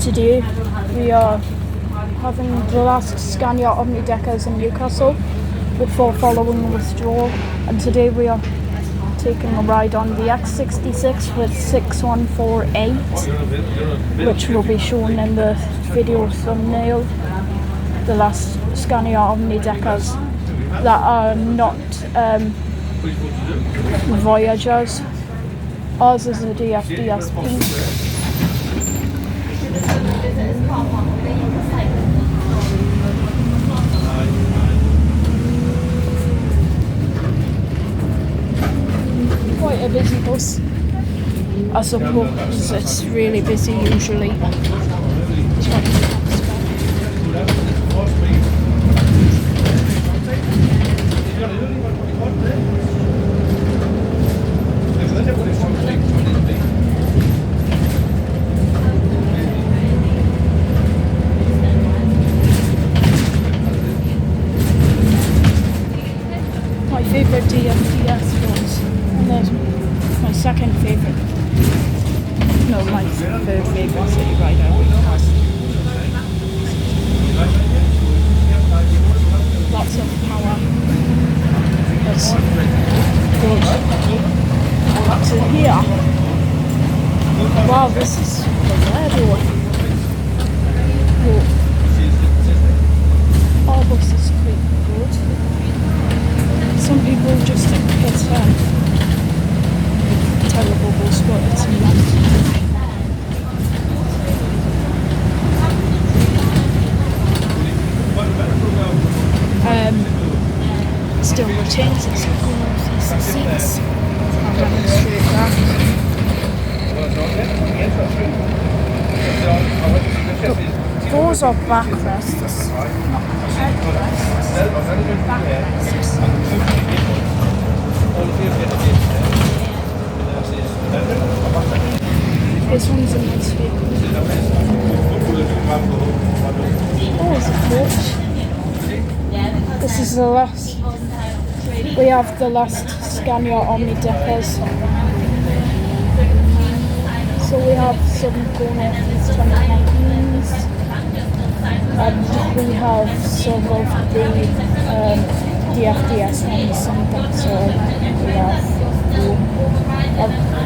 Today we are having the last Scania Omnidekkas in Newcastle before following withdrawal, and today we are taking a ride on the X66 with 6148, which will be shown in the video thumbnail. The last Scania Omnidekkas that are not Voyagers. Ours is a DFDS pink. Quite a busy bus. I suppose it's really busy usually. My favourite DFDS was, and there's my second favourite, no, my third favourite city rider we have. Lots of power. It's good. Up to here. Wow, this is incredible. All this is quite good. Some people just think it's terrible bus, but it's not. Still retains its seats. I'll demonstrate that. Those are backrests, not headrests. Backrests. This one's a nice vehicle. Oh, it's a coach. This is the last. We have the last Scania Omnidekkas. So we have some going off these 2019s. And we have some of the DFDS ones, some that's we have.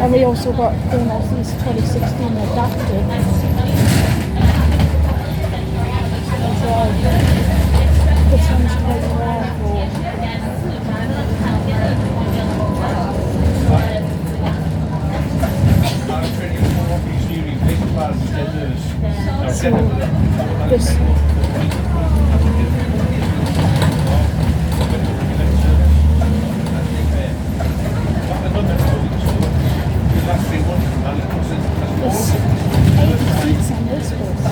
And we also got going off these 2016 adapted. As well. This one's quite rare for. So this There's 80 seats on this bus. It's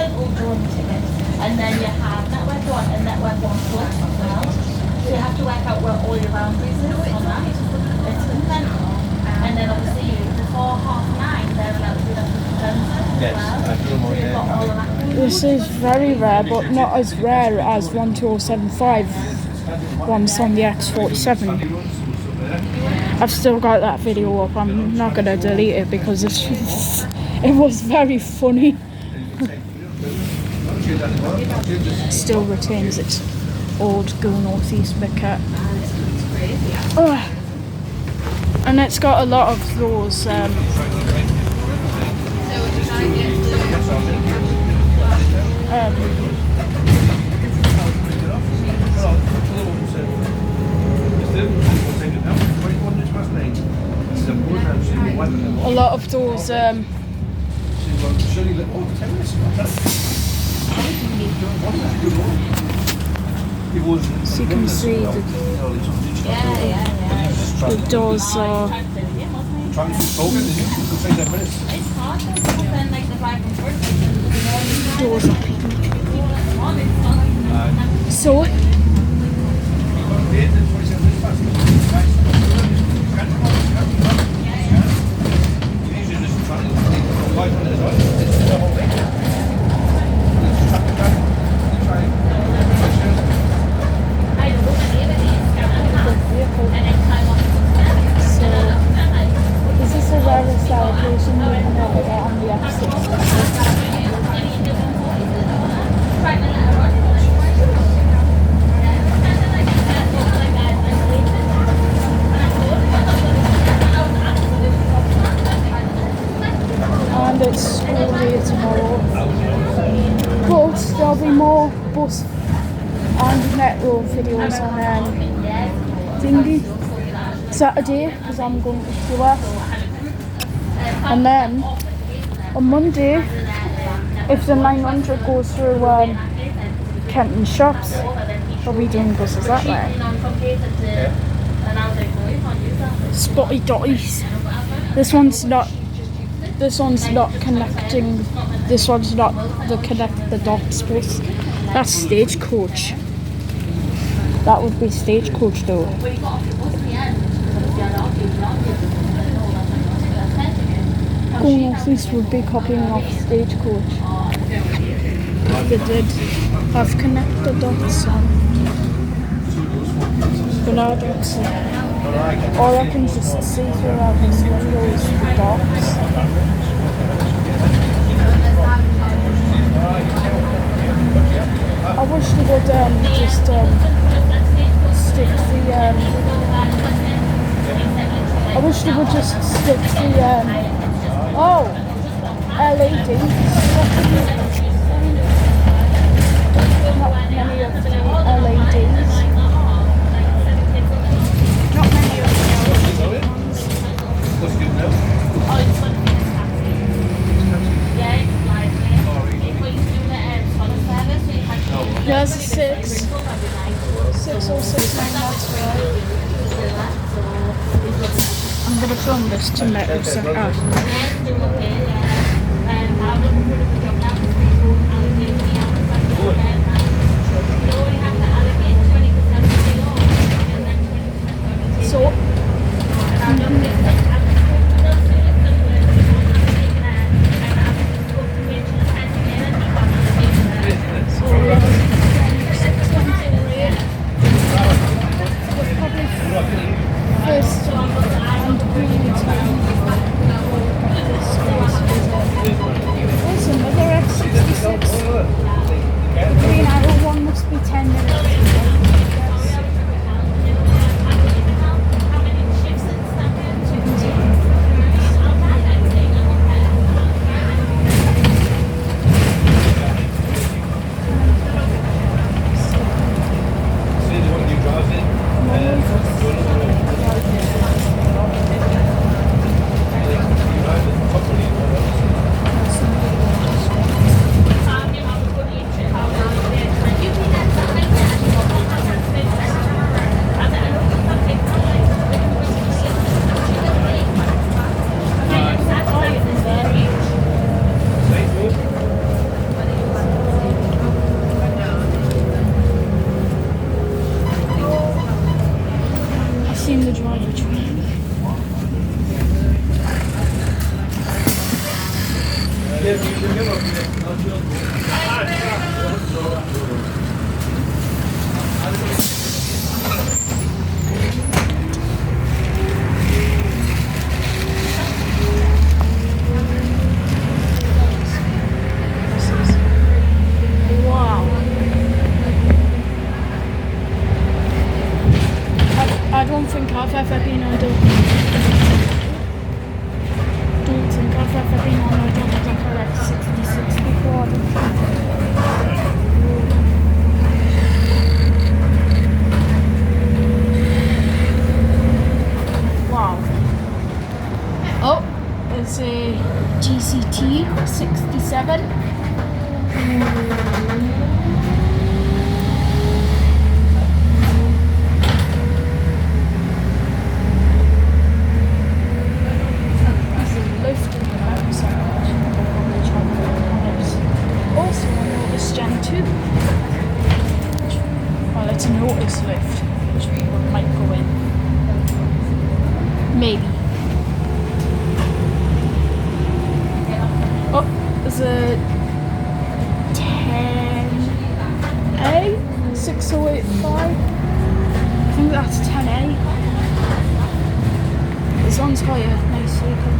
quite good. And then you have network 1 and network 1 plus as well. So you have to work out where all your boundaries is on that. It's conventional. And then obviously before 9:30 they're allowed to do that as well. This is very rare, but not as rare as 12075 ones on the X47. I've still got that video up. I'm not going to delete it because it was very funny. Still retains its old Go Northeast Bicket. And it's got a lot of those a lot of those so you can see the doors are doors are pink. So this is a Riverside version you can order it on the X66. And it's school day tomorrow. But there'll be more bus and metro videos on thingy Saturday because I'm going to the US. And then on Monday, if the 900 goes through Kenton shops, I'll be doing buses that way. Spotty dotties. This one's not connecting. This one's not the connect the dots bus. That's Stagecoach. That would be Stagecoach though. Going off this would be copying off Stagecoach. They did have connect the dots on. But I don't see. Or I can just see through all these windows the dots. I wish they would just stick the I wish they would just stick the LED. Not many of the LEDs. Not many of the LED ones. There's a 6069, that's right. I'm going to film this to let it set up. So, first and green time. There's another X66. The green arrow one must be 10 minutes. In the driver training. Wow. I don't think I've ever been on a X66 before. Wow. Oh, X67. Also a Notice Gen 2. Well, it's a Notice lift, which we might go in. Maybe. Oh, there's a 10A 6085. I think that's 10A. This one's quite a nice vehicle.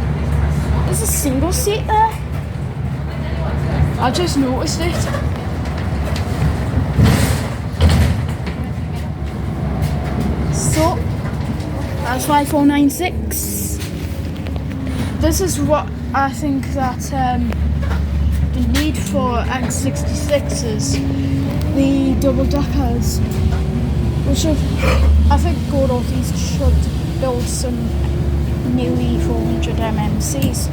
There's a single seat there. I just noticed it. So, that's 5496. This is what I think that the need for X66s, the double deckers, which I think Go Northeast should build some new E400 MMCs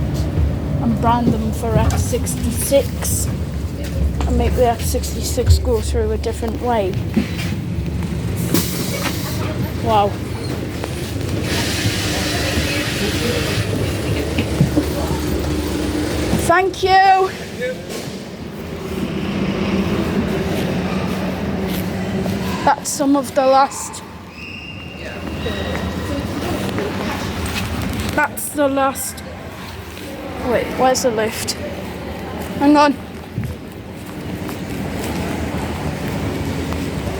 and brand them for X66 and make the X66 go through a different way. Wow. Thank you. That's some of the last. That's the last. Wait, where's the lift? Hang on.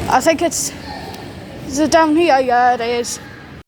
I think it's. Is it down here? Yeah, it is.